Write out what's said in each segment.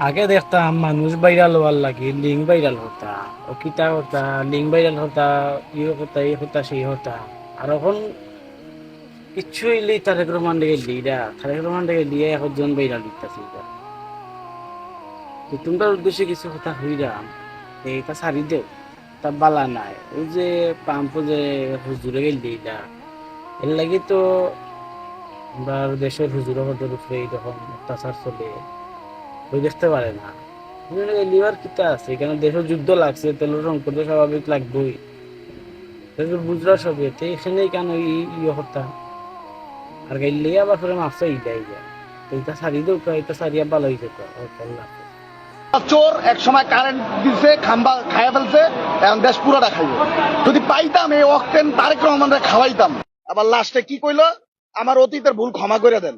আগে দেখতাম মানুষ ভাইরাল হওয়ার লাগে লিঙ্ক ভাইরাল হতা ও কিতা হতা লিঙ্ক ভাইরাল হতা ইয়ে হতা এই হতা সেই হতা আর এখন কিচ্ছু হইলেই তারেক রহমান ডেকে লিডা তারেক রহমান ডেকে লিয়ে একজন ভাইরাল দিতেছে তোমরা উদ্দেশ্যে কিছু কথা হইরাম এইটা সারি দেও তা বালা নাই ওই যে পাম্প যে হুজুরে গেল দিলা এর লাগে তো আমরা দেশের হুজুরের উপরে যখন অত্যাচার চলে ওই দেখতে পারে না লিভার কিতা আছে এখানে দেশের যুদ্ধ লাগছে তেলের সংকট তো স্বাভাবিক লাগবেই বুঝরা সবে তো এখানে কেন ইয়ে হতা আর গাইলে আবার পরে মাফসা ইদাই যায় তো এটা সারি দেও এটা সারিয়া ভালো হয়ে যেত আল্লাহ চোর এক সময় কারেন্ট দিছে খাম্বা খাইয়া ফেলছে এখন দেশ পুরাটা খাইবে যদি পাইতাম এই অক্টেন তারেক রহমানরে খাওয়াইতাম। আবার লাস্টে কি কইলো, আমার অতীতের ভুল ক্ষমা করে দেন।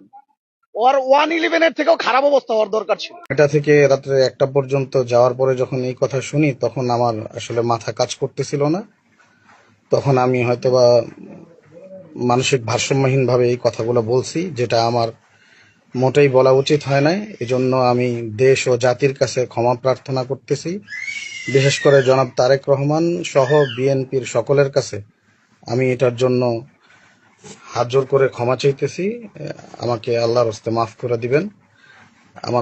ওর 111 থেকেও খারাপ অবস্থা হওয়ার দরকার ছিল। এটা থেকে রাত্রে 1টা পর্যন্ত যাওয়ার পরে যখন এই কথা শুনি তখন আমার আসলে মাথা কাজ করতেছিল না। তখন আমি হয়তোবা মানসিক ভারসাম্যহীন ভাবে এই কথাগুলো বলছি, যেটা আমার মোটেই বলা উচিত হয় নাই। এজন্য আমি দেশ ও জাতির কাছে ক্ষমা প্রার্থনা করতেছি। বিশেষ করে জনাব তারেক রহমান সহ বিএনপির সকলের কাছে আমি এটার জন্য হাত জোর করে ক্ষমা চাইতেছি। আমাকে আল্লাহর হস্তে মাফ করে দিবেন। আমার